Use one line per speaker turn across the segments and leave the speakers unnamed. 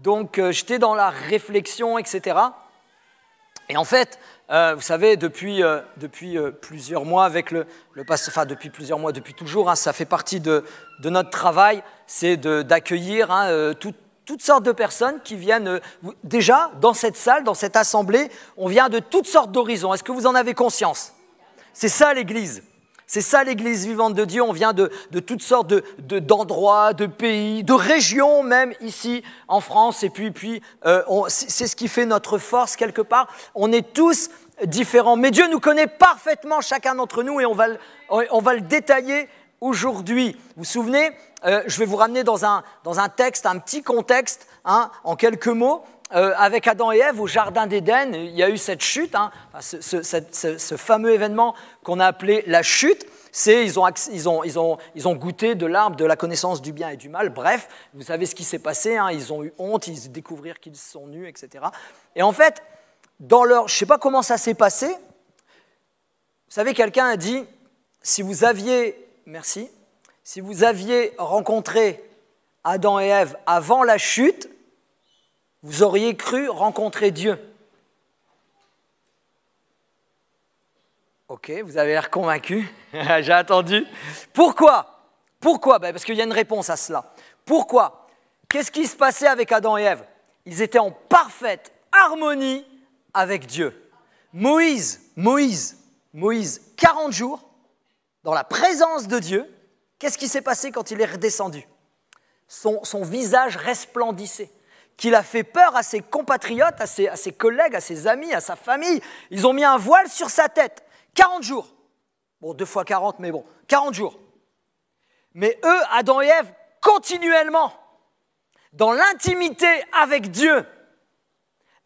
Donc, j'étais dans la réflexion, etc. Et en fait, vous savez, depuis plusieurs mois avec le pasteur, enfin depuis plusieurs mois, depuis toujours, hein, ça fait partie de notre travail, c'est d'accueillir toutes sortes de personnes qui viennent. Déjà, dans cette salle, dans cette assemblée, on vient de toutes sortes d'horizons. Est-ce que vous en avez conscience? C'est ça l'Église. C'est ça l'Église vivante de Dieu. On vient de toutes sortes d'endroits, de pays, de régions même ici en France. Et puis c'est ce qui fait notre force quelque part. On est tous différents. Mais Dieu nous connaît parfaitement chacun d'entre nous et on va le détailler aujourd'hui. Vous vous souvenez, je vais vous ramener dans un texte, un petit contexte, hein, en quelques mots. Avec Adam et Ève au jardin d'Éden, il y a eu cette chute, hein, ce fameux événement qu'on a appelé la chute. Ils ont goûté de l'arbre de la connaissance du bien et du mal. Bref, vous savez ce qui s'est passé, hein, ils ont eu honte, ils découvrirent qu'ils sont nus, etc. Et en fait, je ne sais pas comment ça s'est passé. Vous savez, quelqu'un a dit, si vous aviez rencontré Adam et Ève avant la chute, vous auriez cru rencontrer Dieu. Ok, vous avez l'air convaincu. J'ai attendu. Pourquoi? Parce qu'il y a une réponse à cela. Pourquoi? Qu'est-ce qui se passait avec Adam et Ève? Ils étaient en parfaite harmonie avec Dieu. Moïse, 40 jours, dans la présence de Dieu, qu'est-ce qui s'est passé quand il est redescendu? Son visage resplendissait. Qu'il a fait peur à ses compatriotes, à ses collègues, à ses amis, à sa famille. Ils ont mis un voile sur sa tête. 40 jours. Bon, 2 fois 40, mais bon, 40 jours. Mais eux, Adam et Ève, continuellement, dans l'intimité avec Dieu.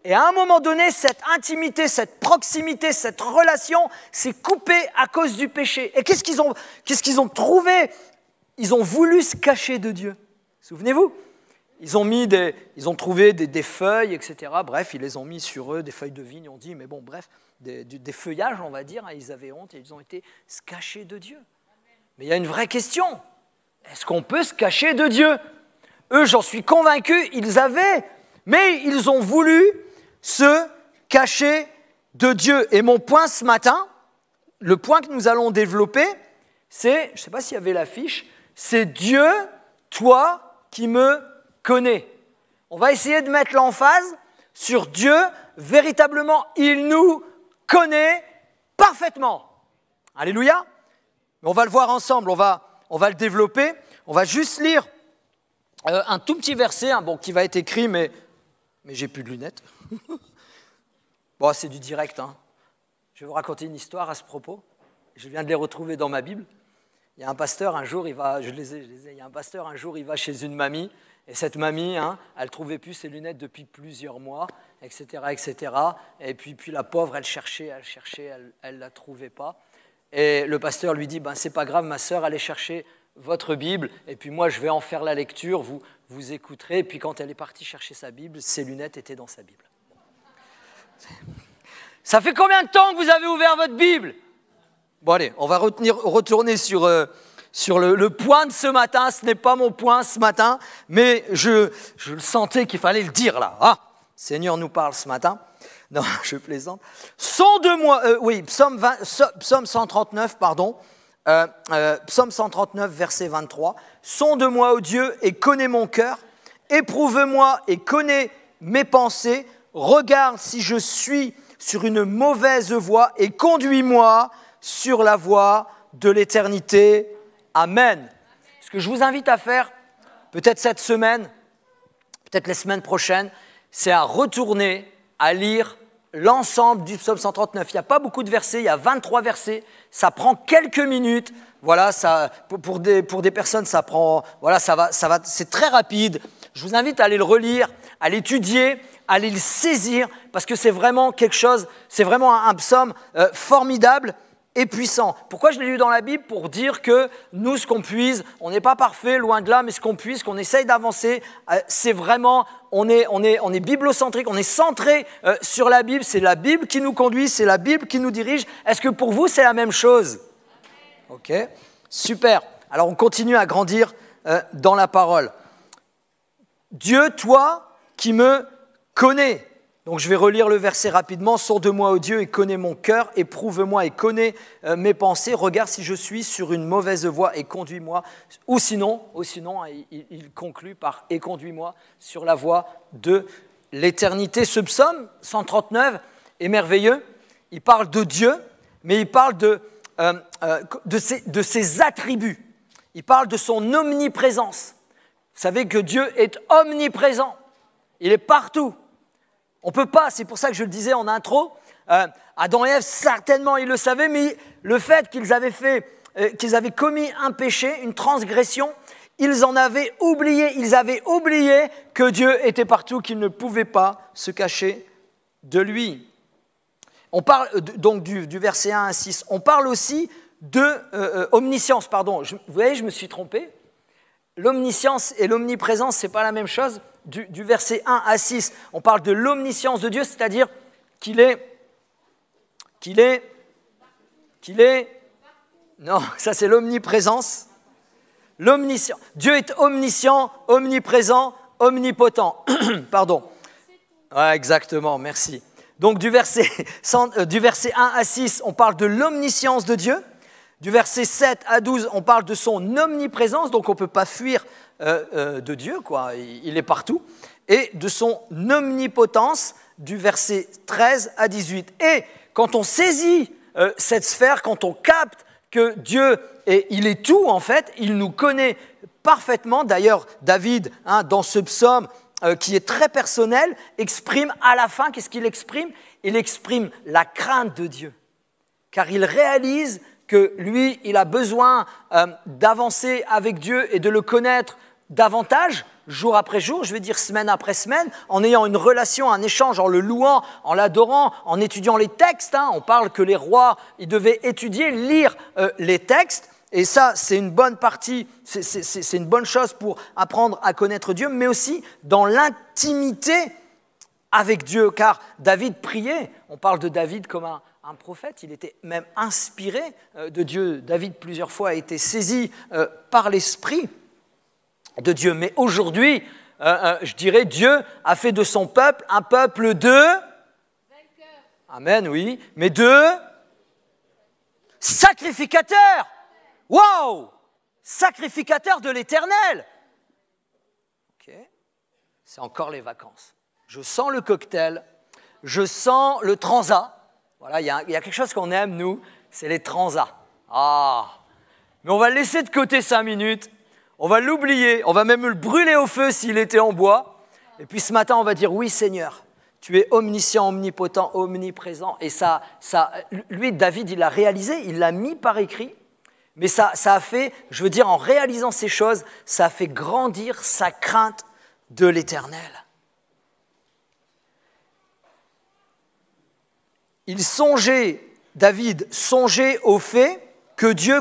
Et à un moment donné, cette intimité, cette proximité, cette relation s'est coupée à cause du péché. Et qu'est-ce qu'ils ont trouvé? Ils ont voulu se cacher de Dieu. Souvenez-vous? Ils ont trouvé des feuilles, etc. Bref, ils les ont mis sur eux, des feuilles de vigne, on dit, mais bon, bref, des feuillages, on va dire, hein, ils avaient honte et ils ont été se cacher de Dieu. Mais il y a une vraie question. Est-ce qu'on peut se cacher de Dieu? Eux, j'en suis convaincu, mais ils ont voulu se cacher de Dieu. Et mon point ce matin, le point que nous allons développer, c'est, je ne sais pas s'il y avait l'affiche, c'est Dieu, toi qui me connais. On va essayer de mettre l'emphase sur Dieu. Véritablement, il nous connaît parfaitement. Alléluia. On va le voir ensemble, on va le développer. On va juste lire un tout petit verset, hein, qui va être écrit, mais j'ai plus de lunettes. Bon, c'est du direct. Hein. Je vais vous raconter une histoire à ce propos. Je viens de les retrouver dans ma Bible. Il y a un pasteur, un jour, il va chez une mamie. Et cette mamie, hein, elle ne trouvait plus ses lunettes depuis plusieurs mois, etc., etc. Et puis la pauvre, elle cherchait, elle ne la trouvait pas. Et le pasteur lui dit, c'est pas grave, ma sœur, allez chercher votre Bible, et puis moi, je vais en faire la lecture, vous écouterez. Et puis quand elle est partie chercher sa Bible, ses lunettes étaient dans sa Bible. Ça fait combien de temps que vous avez ouvert votre Bible? Bon, allez, on va retourner sur le point de ce matin. Ce n'est pas mon point ce matin, mais je le sentais qu'il fallait le dire là. Ah, Seigneur nous parle ce matin. Non, je plaisante. Psaume 139, pardon. Psaume 139, verset 23. Sonde-moi, ô Dieu, et connais mon cœur. Éprouve-moi et connais mes pensées. Regarde si je suis sur une mauvaise voie et conduis-moi sur la voie de l'éternité. Amen. Ce que je vous invite à faire, peut-être cette semaine, peut-être les semaines prochaines, c'est à retourner, à lire l'ensemble du psaume 139. Il n'y a pas beaucoup de versets, il y a 23 versets. Ça prend quelques minutes. Voilà, ça, pour des personnes, ça prend. Voilà, ça va, c'est très rapide. Je vous invite à aller le relire, à l'étudier, à aller le saisir, parce que c'est vraiment quelque chose, c'est vraiment un psaume formidable et puissant. Pourquoi je l'ai lu dans la Bible? Pour dire que nous, ce qu'on puise, on n'est pas parfait, loin de là, mais ce qu'on puise, qu'on essaye d'avancer, c'est vraiment, on est biblocentrique, on est centré sur la Bible, c'est la Bible qui nous conduit, c'est la Bible qui nous dirige. Est-ce que pour vous, c'est la même chose? Ok, super. Alors, on continue à grandir dans la parole. Dieu, toi qui me connaît. Donc je vais relire le verset rapidement. Sonde-moi, ô Dieu, et connais mon cœur, éprouve-moi et connais mes pensées. Regarde si je suis sur une mauvaise voie et conduis-moi. Ou sinon, il conclut par et conduis-moi sur la voie de l'éternité. Ce psaume 139 est merveilleux. Il parle de Dieu, mais il parle de ses attributs. Il parle de son omniprésence. Vous savez que Dieu est omniprésent. Il est partout. On ne peut pas, c'est pour ça que je le disais en intro, Adam et Ève, certainement ils le savaient, mais le fait qu'ils avaient commis un péché, une transgression, ils avaient oublié que Dieu était partout, qu'ils ne pouvaient pas se cacher de lui. On parle donc du verset 1 à 6. On parle aussi de omniscience, pardon. Vous voyez, je me suis trompé. L'omniscience et l'omniprésence, ce n'est pas la même chose. Du verset 1 à 6, on parle de l'omniscience de Dieu, c'est-à-dire qu'il est... Non, ça c'est l'omniprésence. L'omniscience. Dieu est omniscient, omniprésent, omnipotent. Pardon. Ouais, exactement, merci. Donc du verset 1 à 6, on parle de l'omniscience de Dieu. Du verset 7 à 12, on parle de son omniprésence, donc on ne peut pas fuir de Dieu, quoi. Il est partout. Et de son omnipotence, du verset 13 à 18. Et quand on saisit cette sphère, quand on capte que Dieu, il est tout en fait, il nous connaît parfaitement. D'ailleurs, David, dans ce psaume qui est très personnel, exprime à la fin, qu'est-ce qu'il exprime ? Il exprime la crainte de Dieu. Car il réalise que lui, il a besoin d'avancer avec Dieu et de le connaître davantage, jour après jour, je vais dire semaine après semaine, en ayant une relation, un échange, en le louant, en l'adorant, en étudiant les textes. On parle que les rois, ils devaient étudier, lire les textes. Et ça, c'est une bonne partie, c'est une bonne chose pour apprendre à connaître Dieu, mais aussi dans l'intimité avec Dieu. Car David priait, on parle de David comme un prophète, il était même inspiré de Dieu. David, plusieurs fois, a été saisi par l'Esprit de Dieu. Mais aujourd'hui, je dirais, Dieu a fait de son peuple un peuple de... Amen, oui. Mais de... sacrificateurs. Waouh! Sacrificateurs de l'Éternel. Ok. C'est encore les vacances. Je sens le cocktail. Je sens le transat. Voilà, il y a quelque chose qu'on aime, nous, c'est les transats. Ah! Mais on va le laisser de côté 5 minutes. On va l'oublier, on va même le brûler au feu s'il était en bois. Et puis ce matin, on va dire, oui Seigneur, tu es omniscient, omnipotent, omniprésent. Et ça, lui, David, il l'a réalisé, il l'a mis par écrit. Mais ça a fait, je veux dire, en réalisant ces choses, ça a fait grandir sa crainte de l'Éternel. David songeait au fait que Dieu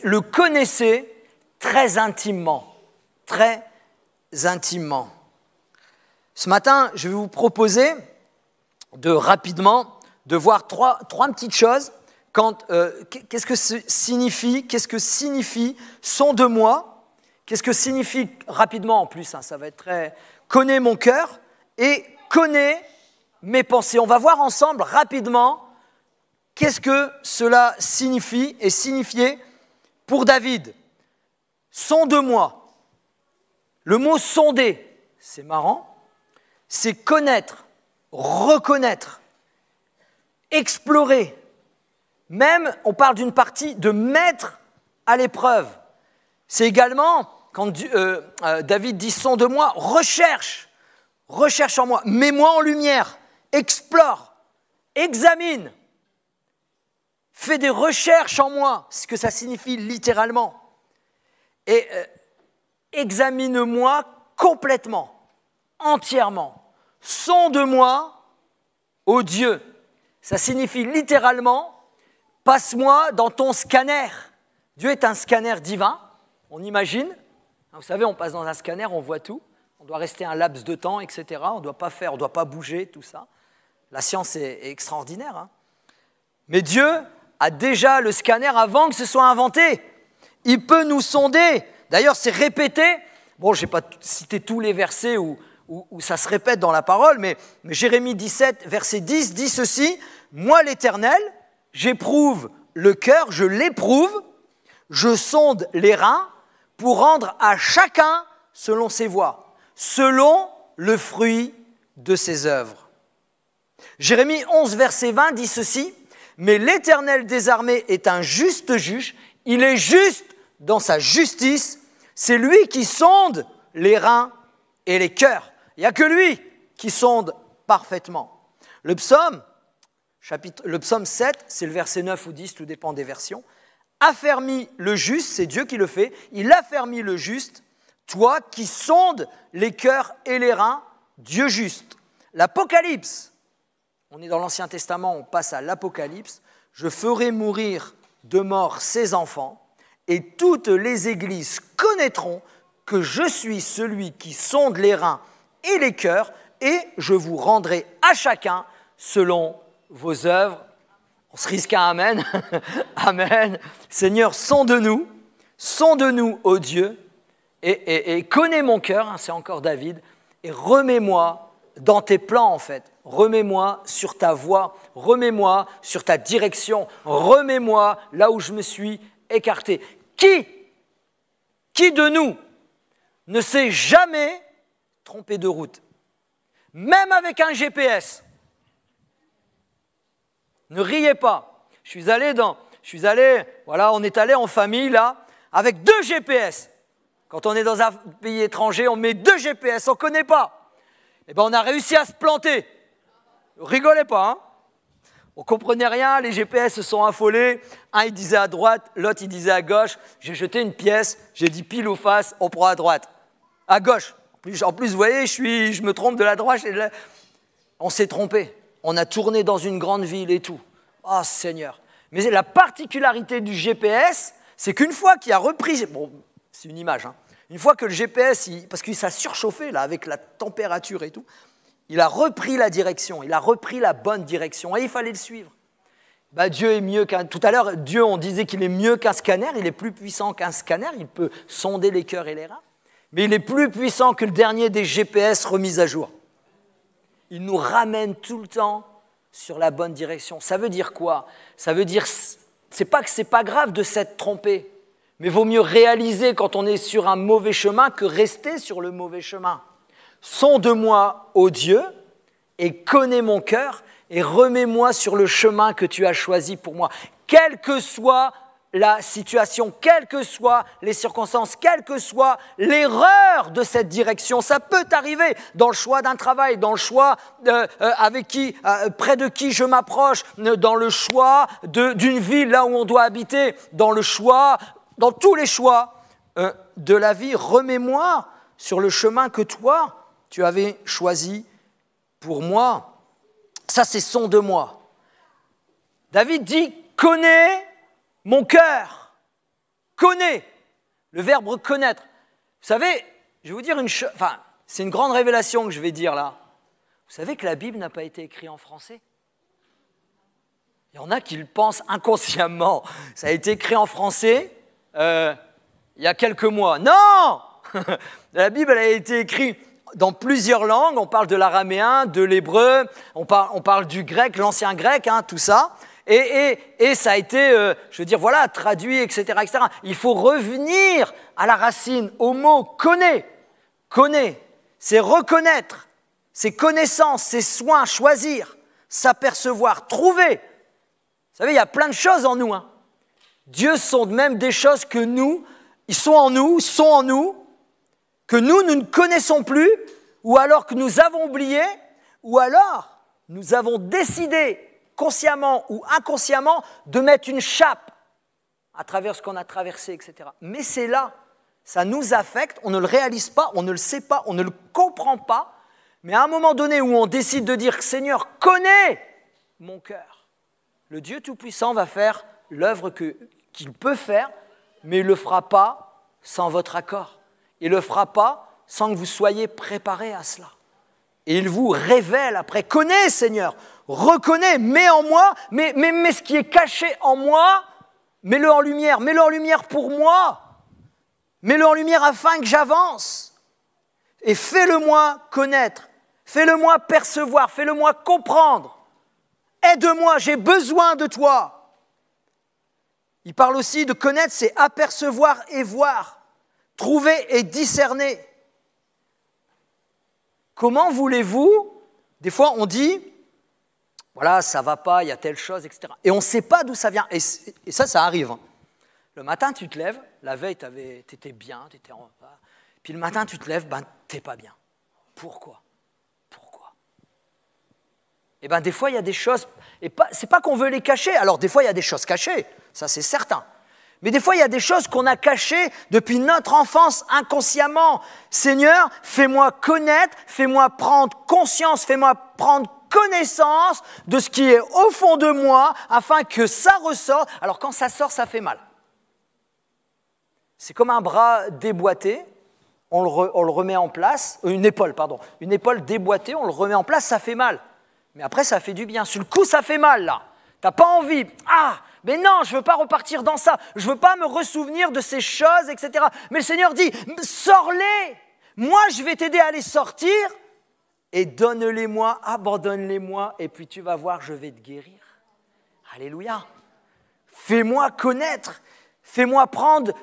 le connaissait très intimement, très intimement. Ce matin, je vais vous proposer rapidement de voir trois petites choses. Qu'est-ce que signifie sonde-moi? Qu'est-ce que signifie rapidement en plus, ça va être très... Connais mon cœur et connais mes pensées. On va voir ensemble rapidement qu'est-ce que cela signifie et signifiait pour David. Sonde-moi. Le mot sonder, c'est marrant, c'est connaître, reconnaître, explorer. Même, on parle d'une partie de mettre à l'épreuve. C'est également, quand David dit sonde-moi, recherche en moi, mets-moi en lumière, explore, examine, fais des recherches en moi, ce que ça signifie littéralement. Et examine-moi complètement, entièrement. Sonde-moi, ô Dieu. Ça signifie littéralement, passe-moi dans ton scanner. Dieu est un scanner divin, on imagine. Vous savez, on passe dans un scanner, on voit tout. On doit rester un laps de temps, etc. On ne doit pas bouger, tout ça. La science est extraordinaire. Mais Dieu a déjà le scanner avant que ce soit inventé. Il peut nous sonder. D'ailleurs, c'est répété. Bon, je n'ai pas cité tous les versets où où ça se répète dans la parole, mais Jérémie 17, verset 10 dit ceci, « Moi l'Éternel, j'éprouve le cœur, je l'éprouve, je sonde les reins pour rendre à chacun selon ses voies, selon le fruit de ses œuvres. » Jérémie 11, verset 20 dit ceci, « Mais l'Éternel des armées est un juste juge, il est juste dans sa justice, c'est lui qui sonde les reins et les cœurs. » Il n'y a que lui qui sonde parfaitement. Le psaume 7, c'est le verset 9 ou 10, tout dépend des versions, « Affermis le juste », c'est Dieu qui le fait, « il affermit le juste, toi qui sondes les cœurs et les reins, Dieu juste. » L'Apocalypse, on est dans l'Ancien Testament, on passe à l'Apocalypse. « Je ferai mourir de mort ses enfants, et toutes les églises connaîtront que je suis celui qui sonde les reins et les cœurs, et je vous rendrai à chacun selon vos œuvres. » On se risque à Amen. Amen. Seigneur, sonde-nous, ô Dieu, et connais mon cœur, hein, c'est encore David, et remets-moi dans tes plans, en fait. Remets-moi sur ta voie, remets-moi sur ta direction, remets-moi là où je me suis écarté. Qui de nous ne s'est jamais trompé de route, même avec un GPS? Ne riez pas. On est allé en famille là, avec 2 GPS. Quand on est dans un pays étranger, on met 2 GPS, on ne connaît pas. Eh bien, on a réussi à se planter. Rigolez pas, hein? On ne comprenait rien, les GPS se sont affolés. Un, il disait à droite, l'autre, il disait à gauche. J'ai jeté une pièce, j'ai dit pile ou face, on prend à droite. À gauche. En plus, vous voyez, je me trompe de la droite. On s'est trompé. On a tourné dans une grande ville et tout. Oh Seigneur. Mais la particularité du GPS, c'est qu'une fois qu'il a repris... Bon, c'est une image, hein. Une fois que le GPS, parce que ça a surchauffé là, avec la température et tout, il a repris la direction, il a repris la bonne direction et il fallait le suivre. Dieu est mieux qu'un... Tout à l'heure, Dieu, on disait qu'il est mieux qu'un scanner, il est plus puissant qu'un scanner, il peut sonder les cœurs et les reins, mais il est plus puissant que le dernier des GPS remis à jour. Il nous ramène tout le temps sur la bonne direction. Ça veut dire quoi? Ça veut dire, c'est pas que c'est pas grave de s'être trompé, mais vaut mieux réaliser quand on est sur un mauvais chemin que rester sur le mauvais chemin. Sonde-moi, ô Dieu, et connais mon cœur, et remets-moi sur le chemin que tu as choisi pour moi. Quelle que soit la situation, quelles que soient les circonstances, quelle que soit l'erreur de cette direction, ça peut arriver dans le choix d'un travail, dans le choix près de qui je m'approche, dans le choix d'une ville là où on doit habiter, dans tous les choix de la vie. Remets-moi sur le chemin que toi, tu avais choisi pour moi. Ça, c'est sonde-moi. David dit, connais mon cœur. Connais. Le verbe connaître. Vous savez, je vais vous dire une chose, c'est une grande révélation que je vais dire là. Vous savez que la Bible n'a pas été écrite en français? Il y en a qui le pensent inconsciemment. Ça a été écrit en français il y a quelques mois. Non! La Bible a été écrite dans plusieurs langues. On parle de l'araméen, de l'hébreu, on parle du grec, l'ancien grec, hein, tout ça. Et ça a été, traduit, etc., etc. Il faut revenir à la racine, au mot « connaît ». Connaît, c'est reconnaître, c'est connaissance, c'est soin, choisir, s'apercevoir, trouver. Vous savez, il y a plein de choses en nous, hein. Dieu sonde même des choses que nous, ils sont en nous, que nous ne connaissons plus, ou alors que nous avons oublié, ou alors nous avons décidé, consciemment ou inconsciemment, de mettre une chape à travers ce qu'on a traversé, etc. Mais c'est là, ça nous affecte, on ne le réalise pas, on ne le sait pas, on ne le comprend pas, mais à un moment donné où on décide de dire « Seigneur, connais mon cœur », le Dieu Tout-Puissant va faire l'œuvre qu'il peut faire, mais il ne le fera pas sans votre accord. Il ne le fera pas sans que vous soyez préparés à cela. Et il vous révèle après, connais Seigneur, reconnais, mets en moi, mais ce qui est caché en moi, mets-le en lumière pour moi, mets-le en lumière afin que j'avance. et fais-le-moi connaître, fais-le-moi percevoir, fais-le-moi comprendre. Aide-moi, j'ai besoin de toi. Il parle aussi de connaître, c'est apercevoir et voir, trouver et discerner. Comment voulez-vous, des fois on dit, voilà, ça ne va pas, il y a telle chose, etc. Et on ne sait pas d'où ça vient. Et ça arrive. Le matin, tu te lèves, la veille, tu étais bien, tu étais en repas. Puis le matin, tu te lèves, tu n'es pas bien. Pourquoi ? Eh bien, des fois, il y a des choses, et ce n'est pas qu'on veut les cacher. Alors, des fois, il y a des choses cachées, ça c'est certain. Mais des fois, il y a des choses qu'on a cachées depuis notre enfance inconsciemment. Seigneur, fais-moi connaître, fais-moi prendre conscience, fais-moi prendre connaissance de ce qui est au fond de moi, afin que ça ressorte. Alors, quand ça sort, ça fait mal. C'est comme un bras déboîté, on le remet en place, une épaule déboîtée, on le remet en place, ça fait mal. Mais après, ça fait du bien. Sur le coup, ça fait mal, là. Tu n'as pas envie. Ah, mais non, je ne veux pas repartir dans ça. Je ne veux pas me ressouvenir de ces choses, etc. Mais le Seigneur dit, sors-les. Moi, je vais t'aider à les sortir. Et donne-les-moi, abandonne-les-moi. Et puis tu vas voir, je vais te guérir. Alléluia. Fais-moi connaître. Fais-moi prendre.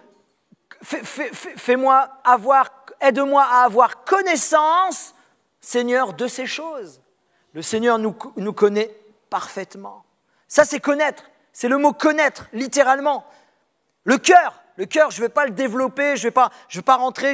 Fais-moi avoir. Aide-moi à avoir connaissance, Seigneur, de ces choses. Le Seigneur nous connaît parfaitement. Ça, c'est connaître. C'est le mot connaître, littéralement. Le cœur, je ne vais pas le développer, je vais pas rentrer.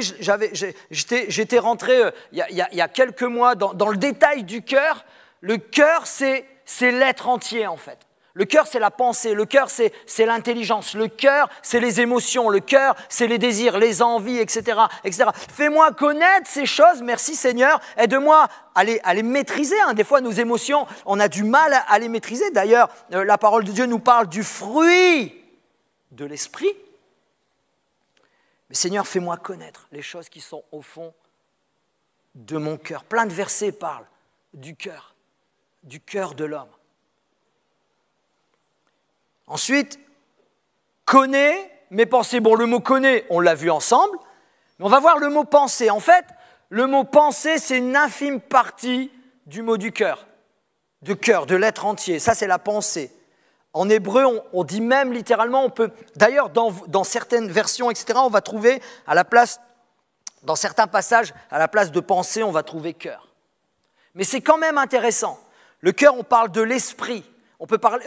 J'étais rentré il y a quelques mois dans le détail du cœur. Le cœur, c'est l'être entier, en fait. Le cœur, c'est la pensée. Le cœur, c'est l'intelligence. Le cœur, c'est les émotions. Le cœur, c'est les désirs, les envies, etc., etc. Fais-moi connaître ces choses. Merci Seigneur. Aide-moi à les maîtriser. Des fois, nos émotions, on a du mal à les maîtriser. D'ailleurs, la parole de Dieu nous parle du fruit de l'esprit. Mais Seigneur, fais-moi connaître les choses qui sont au fond de mon cœur. Plein de versets parlent du cœur de l'homme. Ensuite, connais mes pensées. Bon, le mot connais, on l'a vu ensemble, mais on va voir le mot penser. En fait, le mot penser, c'est une infime partie du mot du cœur, de l'être entier. Ça, c'est la pensée. En hébreu, on dit même littéralement, on peut. D'ailleurs, dans certaines versions, etc., on va trouver à la place, dans certains passages, à la place de pensée, on va trouver cœur. Mais c'est quand même intéressant. Le cœur, on parle de l'esprit. On peut parler,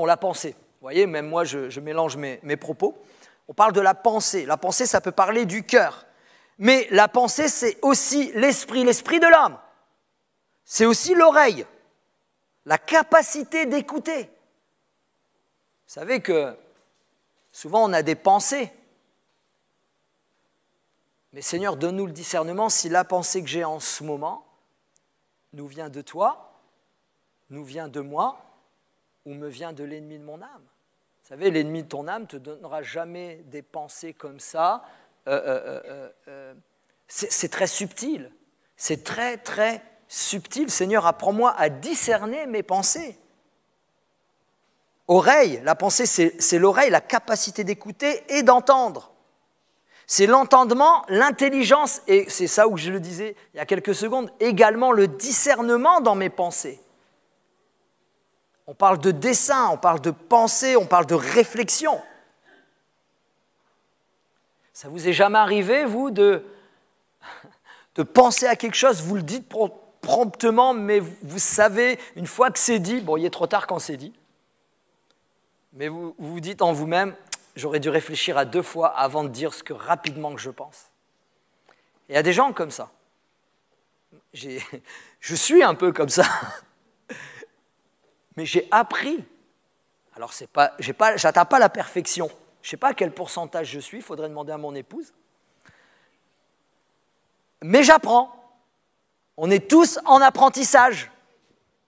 la pensée. Vous voyez, même moi, je mélange mes propos. On parle de la pensée. La pensée, ça peut parler du cœur. Mais la pensée, c'est aussi l'esprit de l'homme. C'est aussi l'oreille, la capacité d'écouter. Vous savez que souvent, on a des pensées. Mais Seigneur, donne-nous le discernement si la pensée que j'ai en ce moment nous vient de toi, nous vient de moi, ou me vient de l'ennemi de mon âme. Vous savez, l'ennemi de ton âme ne te donnera jamais des pensées comme ça. C'est très subtil. C'est très, très subtil. Seigneur, apprends-moi à discerner mes pensées. Oreille, la pensée, c'est l'oreille, la capacité d'écouter et d'entendre. C'est l'entendement, l'intelligence, et c'est ça où je le disais il y a quelques secondes, également le discernement dans mes pensées. On parle de dessin, on parle de pensée, on parle de réflexion. Ça vous est jamais arrivé, vous, de penser à quelque chose, vous le dites promptement, mais vous savez, une fois que c'est dit, bon, il est trop tard quand c'est dit, mais vous vous dites en vous-même, j'aurais dû réfléchir à 2 fois avant de dire ce que rapidement que je pense. Et il y a des gens comme ça. Je suis un peu comme ça. Mais j'ai appris. Alors, j'atteins pas la perfection. Je ne sais pas à quel pourcentage je suis, il faudrait demander à mon épouse. Mais j'apprends. On est tous en apprentissage.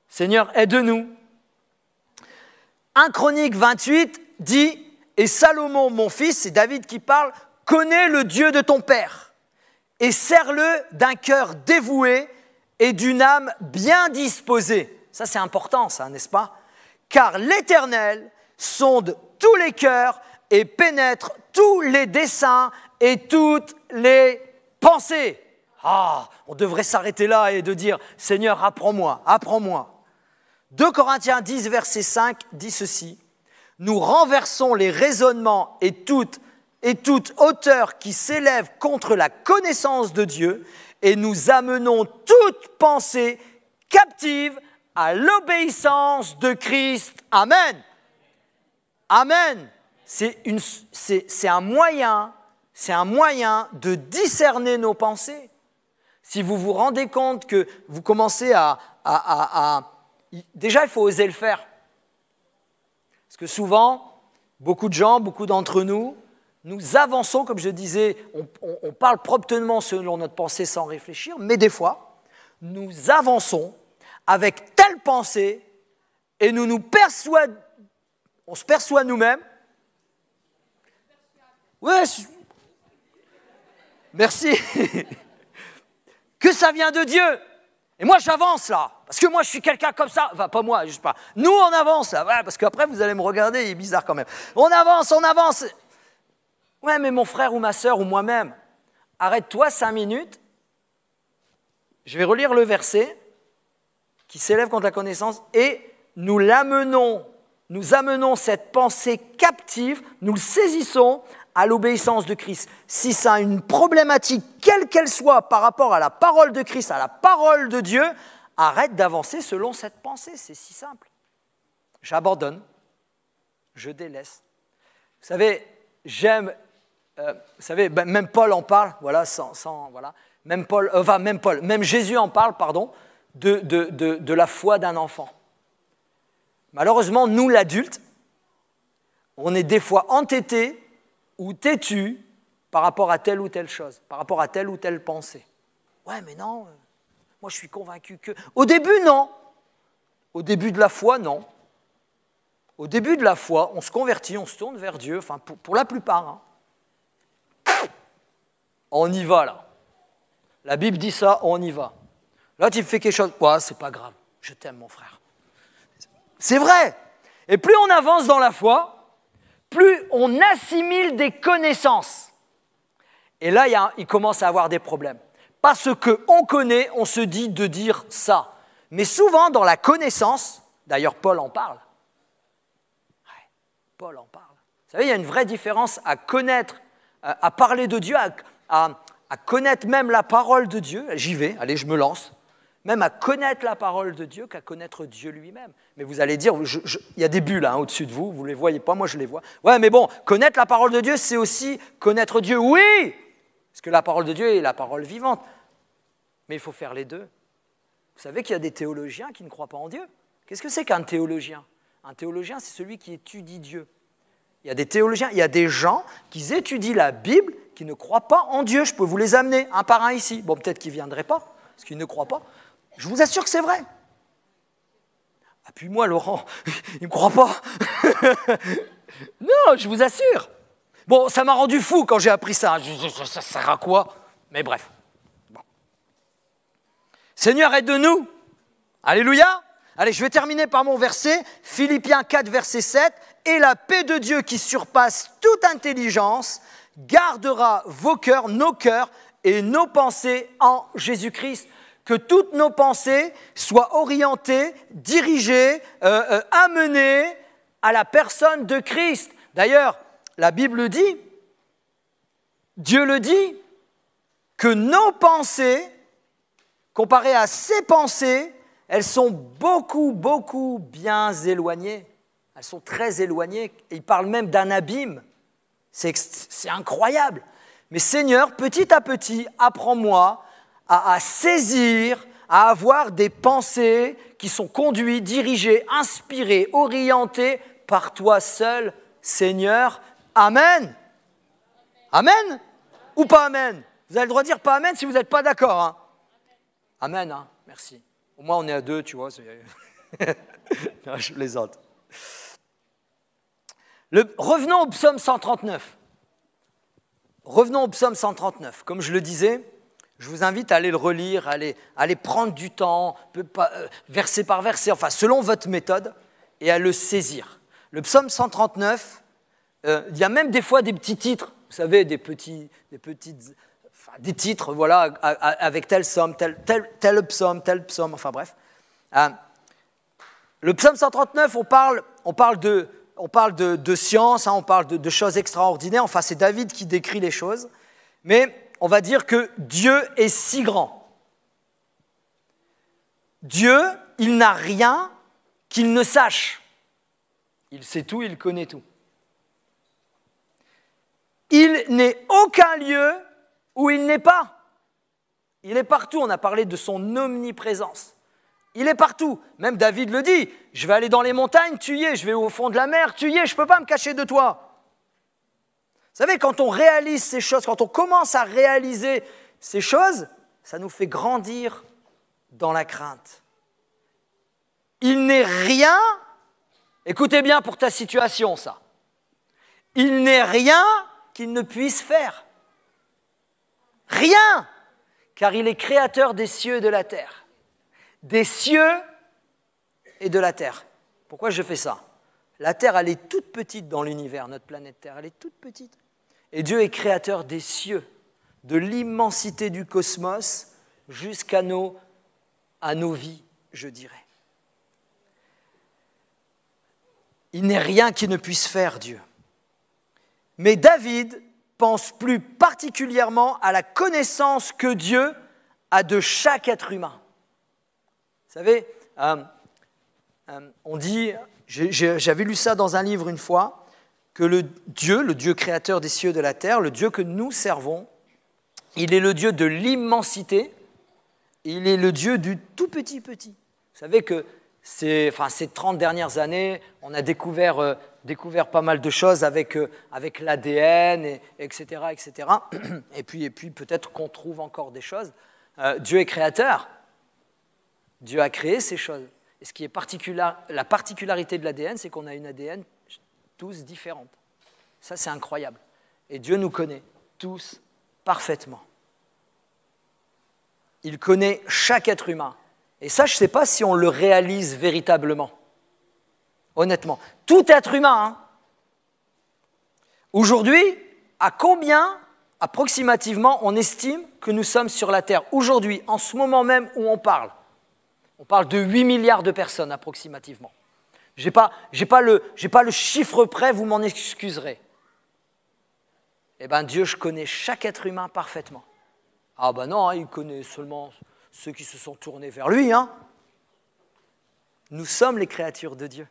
Seigneur, aide-nous. 1 Chronique 28 dit, « Et Salomon, mon fils, c'est David qui parle, connais le Dieu de ton père et sers-le d'un cœur dévoué et d'une âme bien disposée. » Ça, c'est important, ça, n'est-ce pas? Car l'Éternel sonde tous les cœurs et pénètre tous les desseins et toutes les pensées. on devrait s'arrêter là et de dire « Seigneur, apprends-moi, apprends-moi ». 2 Corinthiens 10, verset 5 dit ceci. « Nous renversons les raisonnements et toute hauteur qui s'élève contre la connaissance de Dieu et nous amenons toute pensée captive à l'obéissance de Christ. » Amen. Amen. C'est un moyen de discerner nos pensées. Si vous vous rendez compte que vous commencez déjà, il faut oser le faire. Parce que souvent, beaucoup de gens, beaucoup d'entre nous, nous avançons, comme je disais, on parle promptement selon notre pensée sans réfléchir, mais des fois, nous avançons avec telle pensée et on se perçoit nous-mêmes. Ouais, merci. Que ça vient de Dieu. Et moi, j'avance là, parce que moi, je suis quelqu'un comme ça. Enfin, pas moi, juste pas. Nous, on avance là, ouais, parce qu'après, vous allez me regarder, il est bizarre quand même. On avance. Ouais, mais mon frère ou ma sœur ou moi-même, arrête-toi 5 minutes. Je vais relire le verset qui s'élève contre la connaissance et nous amenons cette pensée captive, nous le saisissons à l'obéissance de Christ. Si ça a une problématique, quelle qu'elle soit, par rapport à la parole de Christ, à la parole de Dieu, arrête d'avancer selon cette pensée, c'est si simple. J'abandonne, je délaisse. Vous savez, même Paul en parle, voilà, voilà. Même Jésus en parle, pardon, de la foi d'un enfant. Malheureusement, nous, l'adulte, on est des fois entêtés ou têtus par rapport à telle ou telle chose, par rapport à telle ou telle pensée. Ouais, mais non, moi je suis convaincu que... Au début, non. Au début de la foi, non. Au début de la foi, on se convertit, on se tourne vers Dieu, enfin pour la plupart. Hein. On y va, là. La Bible dit ça, on y va. Là, tu fais quelque chose, ouais, c'est pas grave, je t'aime, mon frère. C'est vrai. Et plus on avance dans la foi, plus on assimile des connaissances. Et là, il commence à avoir des problèmes. Parce qu'on connaît, on se dit de dire ça. Mais souvent, dans la connaissance, d'ailleurs, Paul en parle. Ouais, Paul en parle. Vous savez, il y a une vraie différence à connaître, à parler de Dieu, à connaître même la parole de Dieu. J'y vais, allez, je me lance. Même à connaître la parole de Dieu qu'à connaître Dieu lui-même. Mais vous allez dire, il y a des bulles hein, au-dessus de vous, vous ne les voyez pas, moi je les vois. Ouais, mais bon, connaître la parole de Dieu, c'est aussi connaître Dieu, oui, parce que la parole de Dieu est la parole vivante. Mais il faut faire les deux. Vous savez qu'il y a des théologiens qui ne croient pas en Dieu. Qu'est-ce que c'est qu'un théologien ? Un théologien, c'est celui qui étudie Dieu. Il y a des théologiens, il y a des gens qui étudient la Bible, qui ne croient pas en Dieu. Je peux vous les amener un par un ici. Bon, peut-être qu'ils ne viendraient pas, parce qu'ils ne croient pas. Je vous assure que c'est vrai. Ah, puis moi, Laurent, il ne me croit pas. Non, je vous assure. Bon, ça m'a rendu fou quand j'ai appris ça. Ça sert à quoi ? Mais bref. Bon. Seigneur, aide-nous. Alléluia. Allez, je vais terminer par mon verset. Philippiens 4, verset 7. « Et la paix de Dieu qui surpasse toute intelligence gardera vos cœurs, nos cœurs et nos pensées en Jésus-Christ. » Que toutes nos pensées soient orientées, dirigées, amenées à la personne de Christ. D'ailleurs, la Bible dit, Dieu le dit, que nos pensées, comparées à ses pensées, elles sont beaucoup bien éloignées. Elles sont très éloignées. Il parle même d'un abîme. C'est incroyable. Mais Seigneur, petit à petit, apprends-moi à saisir, à avoir des pensées qui sont conduites, dirigées, inspirées, orientées par toi seul, Seigneur. Amen. Amen ou pas amen? Vous avez le droit de dire pas amen si vous n'êtes pas d'accord. Hein. Amen, hein. Merci. Au moins on est à 2, tu vois. Non, je plaisante. Revenons au psaume 139. Revenons au psaume 139. Comme je le disais, je vous invite à aller le relire, à aller prendre du temps, verset par verset, enfin selon votre méthode, et à le saisir. Le psaume 139, il y a même des fois des petits titres, vous savez, des petites des titres, voilà, avec tel psaume, tel psaume, enfin bref. Le psaume 139, on parle de science, hein, on parle de choses extraordinaires, enfin c'est David qui décrit les choses, mais on va dire que Dieu est si grand. Dieu, il n'a rien qu'il ne sache. Il sait tout, il connaît tout. Il n'est aucun lieu où il n'est pas. Il est partout, on a parlé de son omniprésence. Il est partout, même David le dit, je vais aller dans les montagnes, tu y es, je vais au fond de la mer, tu y es, je ne peux pas me cacher de toi. Vous savez, quand on réalise ces choses, quand on commence à réaliser ces choses, ça nous fait grandir dans la crainte. Il n'est rien, écoutez bien pour ta situation ça, il n'est rien qu'il ne puisse faire. Rien, car il est créateur des cieux et de la terre. Des cieux et de la terre. Pourquoi je fais ça? La Terre, elle est toute petite dans l'univers, notre planète Terre, elle est toute petite. Et Dieu est créateur des cieux, de l'immensité du cosmos jusqu'à nos vies, je dirais. Il n'est rien qui ne puisse faire Dieu. Mais David pense plus particulièrement à la connaissance que Dieu a de chaque être humain. Vous savez, on dit, j'avais lu ça dans un livre une fois, que le Dieu créateur des cieux et de la terre, le Dieu que nous servons, il est le Dieu de l'immensité, il est le Dieu du tout petit. Vous savez que ces 30 dernières années, on a découvert pas mal de choses avec l'ADN, etc. Et puis peut-être qu'on trouve encore des choses. Dieu est créateur. Dieu a créé ces choses. Et ce qui est la particularité de l'ADN, c'est qu'on a une ADN tous différente. Ça, c'est incroyable. Et Dieu nous connaît tous parfaitement. Il connaît chaque être humain. Et ça, je ne sais pas si on le réalise véritablement. Honnêtement. Tout être humain. Hein. Aujourd'hui, à combien, approximativement, on estime que nous sommes sur la Terre? Aujourd'hui, en ce moment même où on parle de 8 milliards de personnes, approximativement. Je n'ai pas le chiffre près, vous m'en excuserez. Eh bien, Dieu, je connais chaque être humain parfaitement. Ah ben non, hein, il connaît seulement ceux qui se sont tournés vers lui. Hein. Nous sommes les créatures de Dieu.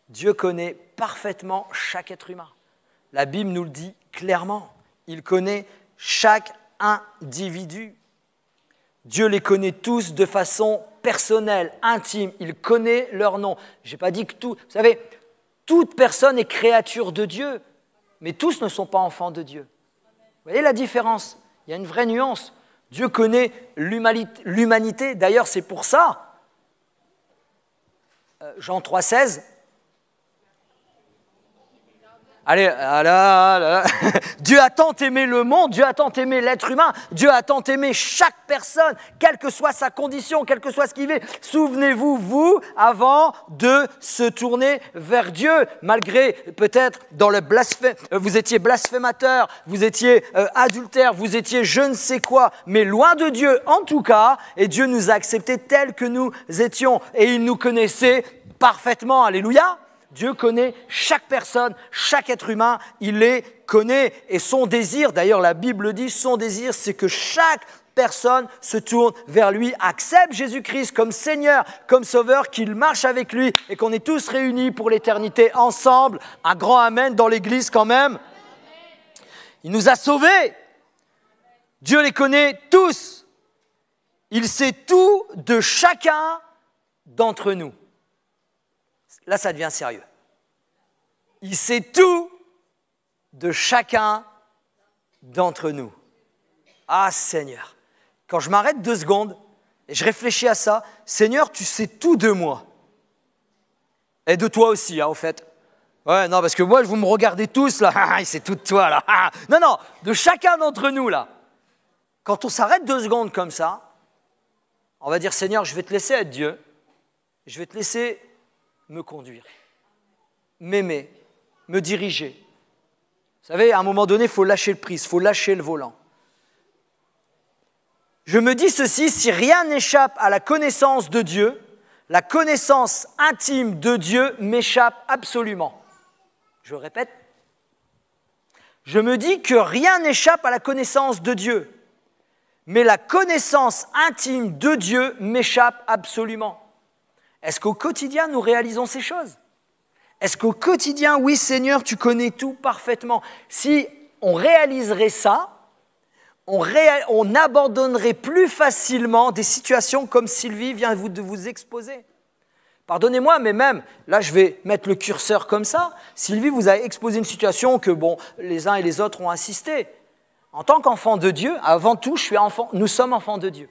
Dieu connaît parfaitement chaque être humain. La Bible nous le dit clairement. Il connaît chaque individu. Dieu les connaît tous de façon personnelle, intime. Il connaît leur nom. Je n'ai pas dit que tout. Vous savez, toute personne est créature de Dieu, mais tous ne sont pas enfants de Dieu. Vous voyez la différence? Il y a une vraie nuance. Dieu connaît l'humanité. D'ailleurs, c'est pour ça, Jean 3,16. Allez, là. Dieu a tant aimé le monde, Dieu a tant aimé l'être humain, Dieu a tant aimé chaque personne, quelle que soit sa condition, quel que soit ce qu'il est. Souvenez-vous, vous, avant de se tourner vers Dieu, malgré peut-être dans le blasphème, vous étiez blasphémateur, vous étiez adultère, vous étiez je ne sais quoi, mais loin de Dieu en tout cas, et Dieu nous a acceptés tels que nous étions, et il nous connaissait parfaitement, alléluia. Dieu connaît chaque personne, chaque être humain, il les connaît. Et son désir, d'ailleurs la Bible dit, son désir, c'est que chaque personne se tourne vers lui, accepte Jésus-Christ comme Seigneur, comme Sauveur, qu'il marche avec lui et qu'on est tous réunis pour l'éternité ensemble. Un grand Amen dans l'Église quand même. Il nous a sauvés. Dieu les connaît tous. Il sait tout de chacun d'entre nous. Là, ça devient sérieux. Il sait tout de chacun d'entre nous. Ah, Seigneur, quand je m'arrête 2 secondes et je réfléchis à ça, Seigneur, tu sais tout de moi. Et de toi aussi, hein, au fait. Ouais, non, parce que moi, vous me regardez tous, là, il sait tout de toi, là. Non, de chacun d'entre nous, là. Quand on s'arrête 2 secondes comme ça, on va dire, Seigneur, je vais te laisser être Dieu. Je vais te laisser me conduire, m'aimer, me diriger. Vous savez, à un moment donné, il faut lâcher le prise, il faut lâcher le volant. Je me dis ceci, si rien n'échappe à la connaissance de Dieu, la connaissance intime de Dieu m'échappe absolument. Je répète, je me dis que rien n'échappe à la connaissance de Dieu, mais la connaissance intime de Dieu m'échappe absolument. Est-ce qu'au quotidien, nous réalisons ces choses? Est-ce qu'au quotidien, oui Seigneur, tu connais tout parfaitement? Si on réaliserait ça, on abandonnerait plus facilement des situations comme Sylvie vient de vous exposer. Pardonnez-moi, mais même, là je vais mettre le curseur comme ça, Sylvie vous a exposé une situation que les uns et les autres ont assisté. En tant qu'enfant de Dieu, avant tout, nous sommes enfants de Dieu.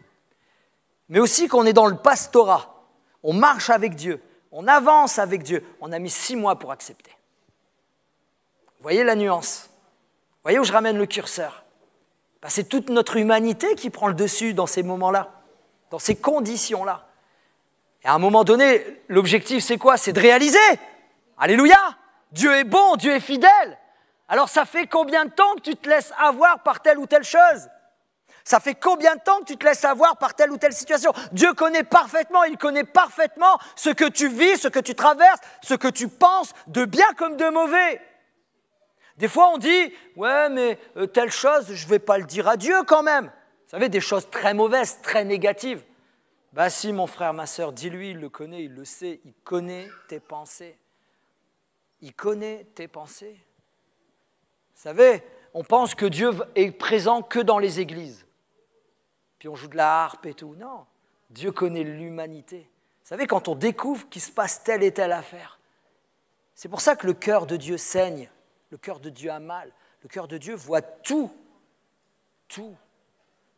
Mais aussi qu'on est dans le pastorat, on marche avec Dieu, on avance avec Dieu. On a mis 6 mois pour accepter. Vous voyez la nuance? Vous voyez où je ramène le curseur? C'est toute notre humanité qui prend le dessus dans ces moments-là, dans ces conditions-là. Et à un moment donné, l'objectif c'est quoi? C'est de réaliser. Alléluia! Dieu est bon, Dieu est fidèle. Alors ça fait combien de temps que tu te laisses avoir par telle ou telle chose? Ça fait combien de temps que tu te laisses avoir par telle ou telle situation? Dieu connaît parfaitement, il connaît parfaitement ce que tu vis, ce que tu traverses, ce que tu penses, de bien comme de mauvais. Des fois on dit, ouais mais telle chose, je ne vais pas le dire à Dieu quand même. Vous savez, des choses très mauvaises, très négatives. Si mon frère, ma sœur, dis-lui, il le connaît, il le sait, il connaît tes pensées. Il connaît tes pensées. Vous savez, on pense que Dieu est présent que dans les églises. Puis on joue de la harpe et tout. Non, Dieu connaît l'humanité. Vous savez, quand on découvre qu'il se passe telle et telle affaire, c'est pour ça que le cœur de Dieu saigne, le cœur de Dieu a mal, le cœur de Dieu voit tout.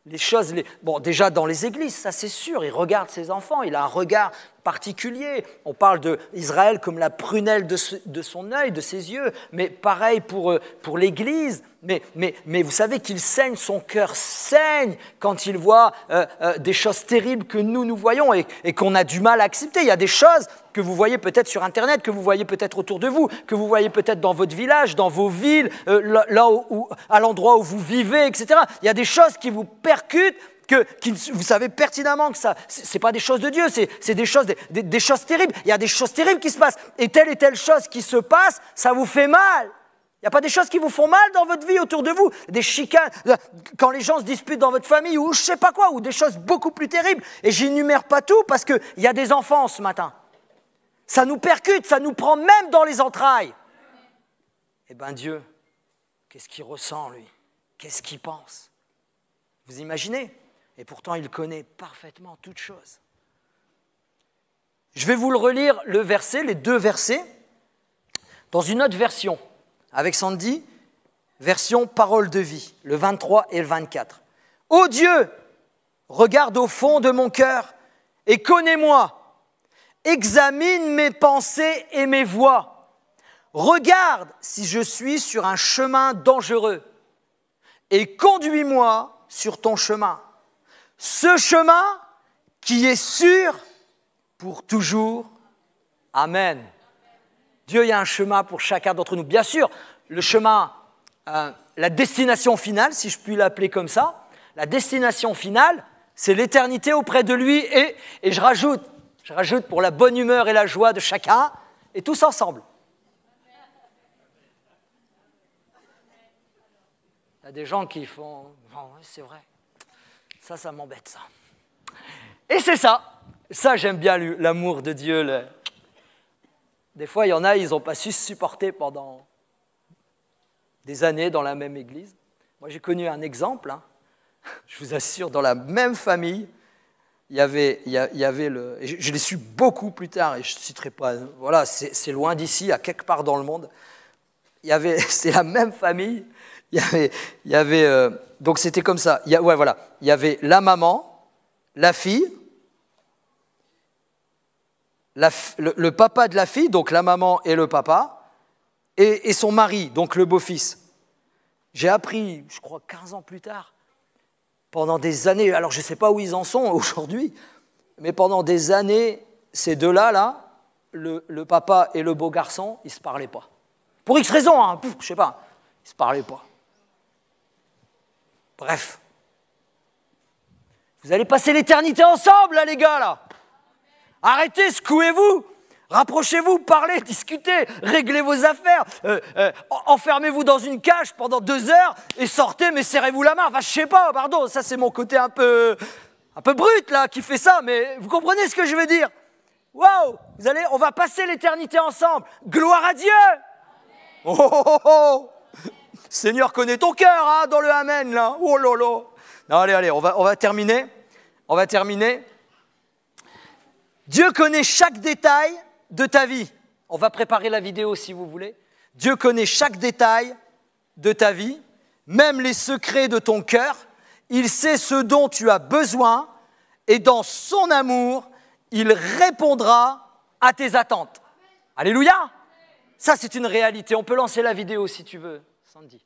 Les choses, déjà dans les églises, ça c'est sûr, il regarde ses enfants, il a un regard particulier. On parle d'Israël comme la prunelle de son œil, de ses yeux, mais pareil pour l'église. Mais vous savez qu'il saigne, son cœur saigne quand il voit des choses terribles que nous voyons et qu'on a du mal à accepter. Il y a des choses que vous voyez peut-être sur Internet, que vous voyez peut-être autour de vous, que vous voyez peut-être dans votre village, dans vos villes, à l'endroit où vous vivez, etc. Il y a des choses qui vous percutent, vous savez pertinemment que ça, c'est pas des choses de Dieu, c'est des choses terribles. Il y a des choses terribles qui se passent. Et telle chose qui se passe, ça vous fait mal. Il n'y a pas des choses qui vous font mal dans votre vie autour de vous, des chicanes, quand les gens se disputent dans votre famille ou je ne sais pas quoi, ou des choses beaucoup plus terribles. Et j'énumère pas tout parce qu'il y a des enfants ce matin. Ça nous percute, ça nous prend même dans les entrailles. Eh bien Dieu, qu'est-ce qu'il ressent lui? Qu'est-ce qu'il pense? Vous imaginez? Et pourtant il connaît parfaitement toutes choses. Je vais vous le relire, le verset, les 2 versets, dans une autre version. Avec Sandy, version parole de vie, le 23 et le 24. « Ô Dieu, regarde au fond de mon cœur et connais-moi. Examine mes pensées et mes voies. Regarde si je suis sur un chemin dangereux et conduis-moi sur ton chemin. Ce chemin qui est sûr pour toujours. Amen. » Dieu, il y a un chemin pour chacun d'entre nous. Bien sûr, le chemin, la destination finale, si je puis l'appeler comme ça, la destination finale, c'est l'éternité auprès de lui et je rajoute pour la bonne humeur et la joie de chacun, et tous ensemble. Il y a des gens qui font « Non, c'est vrai, ça m'embête ça. » Et c'est ça. Ça, j'aime bien l'amour de Dieu. Des fois, il y en a, ils n'ont pas su se supporter pendant des années dans la même église. Moi, j'ai connu un exemple. Je vous assure, dans la même famille, il y avait je l'ai su beaucoup plus tard, et je ne citerai pas, voilà, c'est loin d'ici, à quelque part dans le monde. C'est la même famille. Donc c'était comme ça. Il y avait la maman, la fille, le papa de la fille, donc la maman et le papa, et son mari, donc le beau-fils. J'ai appris, je crois 15 ans plus tard, pendant des années, alors je ne sais pas où ils en sont aujourd'hui, mais pendant des années, ces deux-là, le papa et le beau garçon, ils ne se parlaient pas. Pour X raisons, je ne sais pas, ils ne se parlaient pas. Bref. Vous allez passer l'éternité ensemble, là, les gars, là. Arrêtez, secouez-vous. Rapprochez-vous, parlez, discutez, réglez vos affaires. Enfermez-vous dans une cage pendant 2 heures et sortez, mais serrez-vous la main. Enfin, je sais pas, pardon, ça c'est mon côté un peu brut, là, qui fait ça, mais vous comprenez ce que je veux dire? Waouh, on va passer l'éternité ensemble. Gloire à Dieu. Oh, oh, oh, oh. Seigneur connaît ton cœur, hein, dans le Amen, là. Oh là là. Non, allez, on va terminer. On va terminer. Dieu connaît chaque détail de ta vie. On va préparer la vidéo si vous voulez. Dieu connaît chaque détail de ta vie, même les secrets de ton cœur. Il sait ce dont tu as besoin et dans son amour, il répondra à tes attentes. Alléluia! Ça, c'est une réalité. On peut lancer la vidéo si tu veux, Sandy.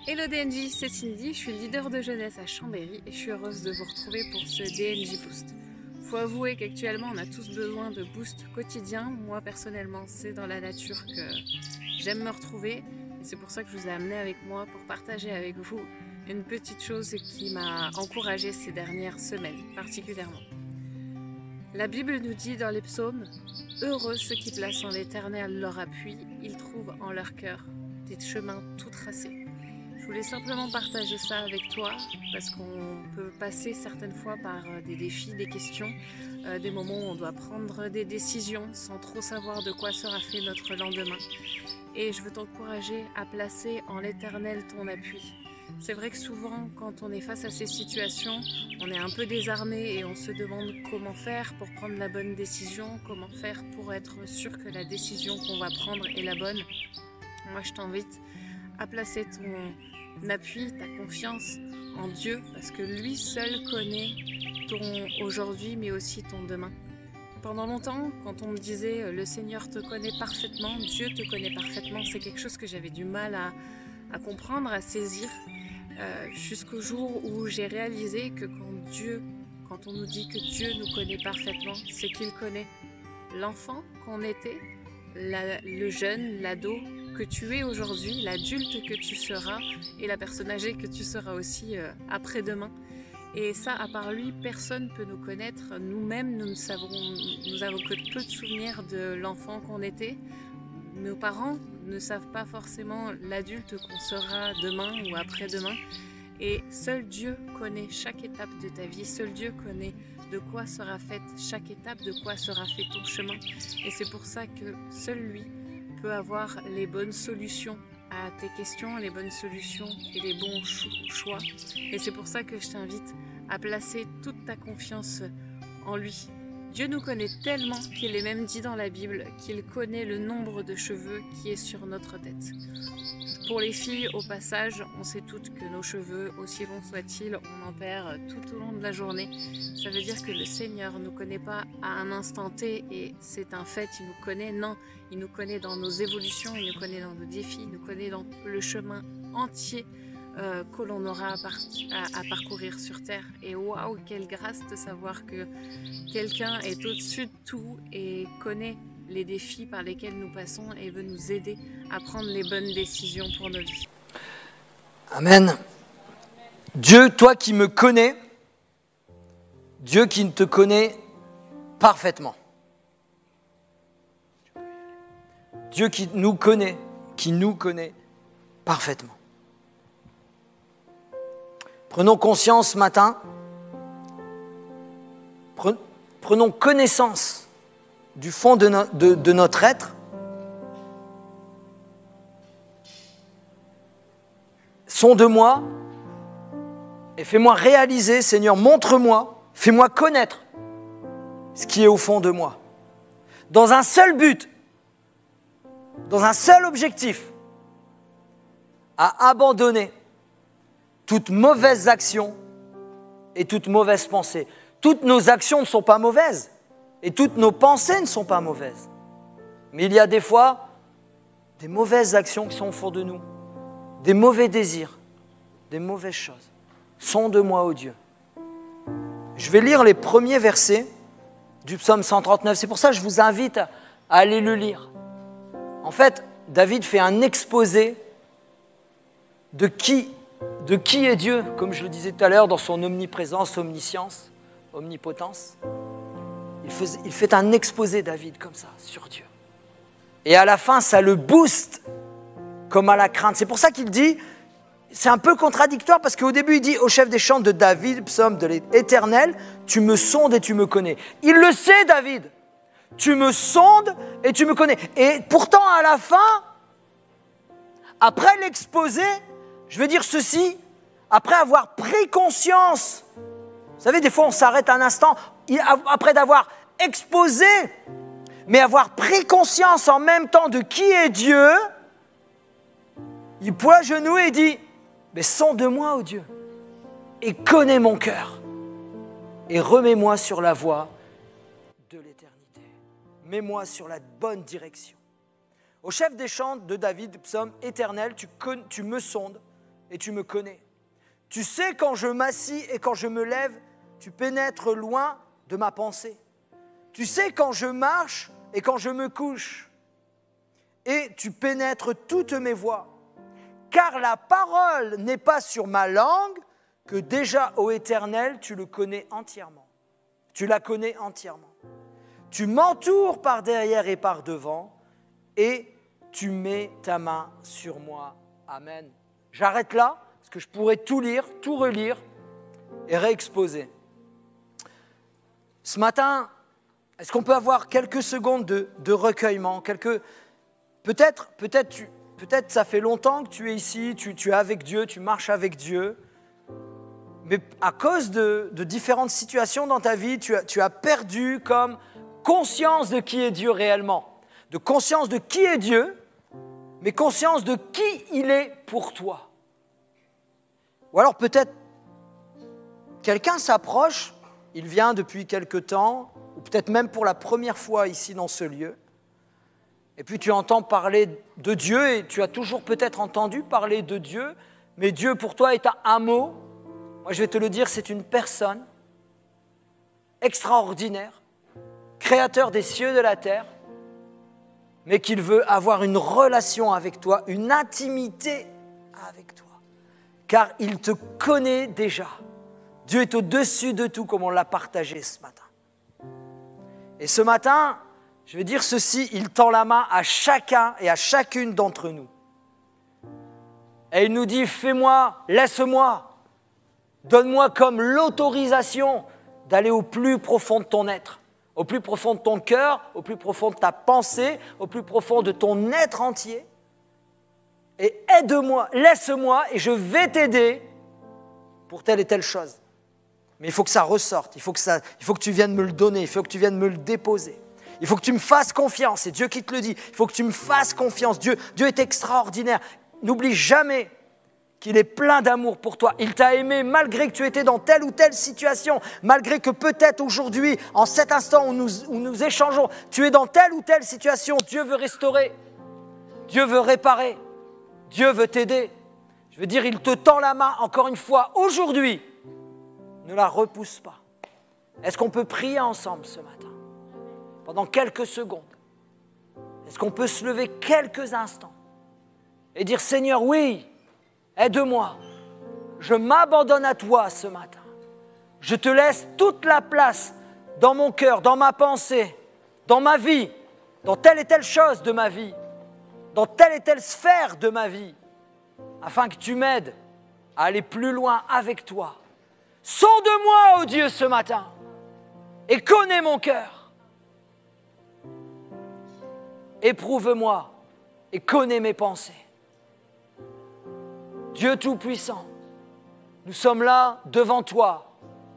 Hello DNJ, c'est Cindy, je suis leader de jeunesse à Chambéry et je suis heureuse de vous retrouver pour ce DNJ Boost. Faut avouer qu'actuellement on a tous besoin de boost quotidien. Moi personnellement c'est dans la nature que j'aime me retrouver et c'est pour ça que je vous ai amené avec moi pour partager avec vous une petite chose qui m'a encouragée ces dernières semaines particulièrement. La Bible nous dit dans les psaumes « Heureux ceux qui placent en l'Éternel leur appui, ils trouvent en leur cœur des chemins tout tracés. » Je voulais simplement partager ça avec toi parce qu'on peut passer certaines fois par des défis, des questions, des moments où on doit prendre des décisions sans trop savoir de quoi sera fait notre lendemain. Et je veux t'encourager à placer en l'Éternel ton appui. C'est vrai que souvent, quand on est face à ces situations, on est un peu désarmé et on se demande comment faire pour prendre la bonne décision, comment faire pour être sûr que la décision qu'on va prendre est la bonne. Moi, je t'invite à placer ton appui, ta confiance en Dieu, parce que lui seul connaît ton aujourd'hui, mais aussi ton demain. Pendant longtemps, quand on me disait « le Seigneur te connaît parfaitement, Dieu te connaît parfaitement », c'est quelque chose que j'avais du mal à comprendre, à saisir, jusqu'au jour où j'ai réalisé que quand on nous dit que Dieu nous connaît parfaitement, c'est qu'il connaît l'enfant qu'on était, le jeune, l'ado que tu es aujourd'hui, l'adulte que tu seras et la personne âgée que tu seras aussi après-demain. Et ça, à part lui, personne ne peut nous connaître. Nous-mêmes, nous avons que peu de souvenirs de l'enfant qu'on était. Nos parents ne savent pas forcément l'adulte qu'on sera demain ou après-demain. Et seul Dieu connaît chaque étape de ta vie. Seul Dieu connaît de quoi sera faite chaque étape, de quoi sera fait ton chemin. Et c'est pour ça que seul lui peut avoir les bonnes solutions à tes questions, les bonnes solutions et les bons choix. Et c'est pour ça que je t'invite à placer toute ta confiance en lui. Dieu nous connaît tellement qu'il est même dit dans la Bible qu'il connaît le nombre de cheveux qui est sur notre tête. Pour les filles, au passage, on sait toutes que nos cheveux, aussi longs soient-ils, on en perd tout au long de la journée. Ça veut dire que le Seigneur ne nous connaît pas à un instant T et c'est un fait, il nous connaît. Non, il nous connaît dans nos évolutions, il nous connaît dans nos défis, il nous connaît dans le chemin entier que l'on aura à parcourir sur Terre. Et waouh, quelle grâce de savoir que quelqu'un est au-dessus de tout et connaît les défis par lesquels nous passons et veut nous aider à prendre les bonnes décisions pour nos vies.
Amen. Dieu, toi qui me connais, Dieu qui te connaît parfaitement. Dieu qui nous connaît parfaitement. Prenons conscience ce matin, prenons connaissance du fond de notre être. Sonde-moi et fais-moi réaliser, Seigneur, montre-moi, fais-moi connaître ce qui est au fond de moi. Dans un seul but, dans un seul objectif, à abandonner toute mauvaise action et toute mauvaise pensée. Toutes nos actions ne sont pas mauvaises et toutes nos pensées ne sont pas mauvaises. Mais il y a des fois des mauvaises actions qui sont au fond de nous, des mauvais désirs, des mauvaises choses. Sonde-moi, ô Dieu. Je vais lire les premiers versets du psaume 139. C'est pour ça que je vous invite à aller le lire. En fait, David fait un exposé de qui est Dieu, comme je le disais tout à l'heure, dans son omniprésence, omniscience, omnipotence. Il fait un exposé, David, comme ça, sur Dieu. Et à la fin, ça le booste comme à la crainte. C'est pour ça qu'il dit, c'est un peu contradictoire, parce qu'au début, il dit au chef des chants de David, psaume de l'Éternel, tu me sondes et tu me connais. Il le sait, David. Tu me sondes et tu me connais. Et pourtant, à la fin, après l'exposé, je veux dire ceci, après avoir pris conscience, vous savez, des fois on s'arrête un instant, après d'avoir exposé, mais avoir pris conscience en même temps de qui est Dieu, il plie à genoux et dit, mais sonde-moi, ô Dieu, et connais mon cœur, et remets-moi sur la voie de l'éternité. Mets-moi sur la bonne direction. Au chef des chants de David, psaume éternel, tu me sondes et tu me connais. Tu sais quand je m'assis et quand je me lève, tu pénètres loin de ma pensée. Tu sais quand je marche et quand je me couche. Et tu pénètres toutes mes voies. Car la parole n'est pas sur ma langue, que déjà, ô Éternel, tu le connais entièrement. Tu la connais entièrement. Tu m'entoures par derrière et par devant, et tu mets ta main sur moi. Amen. J'arrête là, parce que je pourrais tout lire, tout relire et réexposer. Ce matin, est-ce qu'on peut avoir quelques secondes de recueillement, peut-être ça fait longtemps que tu es ici, tu es avec Dieu, tu marches avec Dieu, mais à cause de différentes situations dans ta vie, tu as perdu comme conscience de qui est Dieu réellement, de conscience de qui est Dieu, mais conscience de qui il est pour toi. Ou alors peut-être quelqu'un s'approche, il vient depuis quelque temps, ou peut-être même pour la première fois ici dans ce lieu, et puis tu entends parler de Dieu, et tu as toujours peut-être entendu parler de Dieu, mais Dieu pour toi est un mot. Moi je vais te le dire, c'est une personne extraordinaire, créateur des cieux et de la terre, mais qu'il veut avoir une relation avec toi, une intimité avec toi, car il te connaît déjà. Dieu est au-dessus de tout, comme on l'a partagé ce matin. Et ce matin, je vais dire ceci, il tend la main à chacun et à chacune d'entre nous. Et il nous dit, fais-moi, laisse-moi, donne-moi comme l'autorisation d'aller au plus profond de ton être, au plus profond de ton cœur, au plus profond de ta pensée, au plus profond de ton être entier. Et aide-moi, laisse-moi, et je vais t'aider pour telle et telle chose. Mais il faut que ça ressorte, il faut que tu viennes me le donner, il faut que tu viennes me le déposer. Il faut que tu me fasses confiance, c'est Dieu qui te le dit. Il faut que tu me fasses confiance. Dieu est extraordinaire. N'oublie jamais qu'il est plein d'amour pour toi. Il t'a aimé malgré que tu étais dans telle ou telle situation, malgré que peut-être aujourd'hui, en cet instant où nous échangeons, tu es dans telle ou telle situation. Dieu veut restaurer, Dieu veut réparer, Dieu veut t'aider. Je veux dire, il te tend la main encore une fois aujourd'hui. Ne la repousse pas. Est-ce qu'on peut prier ensemble ce matin? Pendant quelques secondes. Est-ce qu'on peut se lever quelques instants et dire, Seigneur, oui, aide-moi. Je m'abandonne à toi ce matin. Je te laisse toute la place dans mon cœur, dans ma pensée, dans ma vie, dans telle et telle chose de ma vie, dans telle et telle sphère de ma vie, afin que tu m'aides à aller plus loin avec toi. Sonde-moi, ô Dieu, ce matin, et connais mon cœur. Éprouve-moi et connais mes pensées. Dieu Tout-Puissant, nous sommes là devant toi,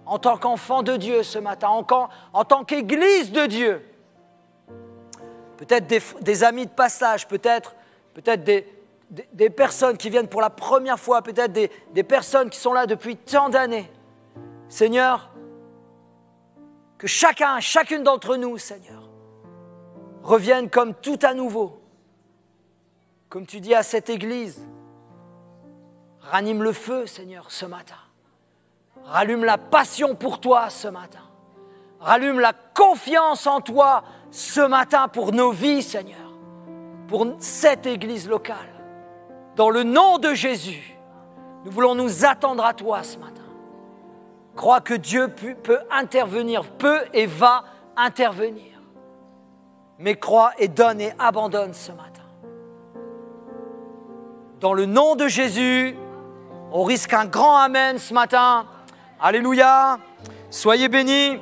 en tant qu'enfants de Dieu ce matin, en tant qu'Église de Dieu. Peut-être des amis de passage, peut-être des personnes qui viennent pour la première fois, peut-être des personnes qui sont là depuis tant d'années. Seigneur, que chacune d'entre nous, Seigneur, revienne comme tout à nouveau. Comme tu dis à cette église, ranime le feu, Seigneur, ce matin. Rallume la passion pour toi ce matin. Rallume la confiance en toi ce matin pour nos vies, Seigneur, pour cette église locale. Dans le nom de Jésus, nous voulons nous attendre à toi ce matin. Crois que Dieu peut intervenir, peut et va intervenir. Mais crois et donne et abandonne ce matin. Dans le nom de Jésus, on risque un grand amen ce matin. Alléluia. Soyez bénis.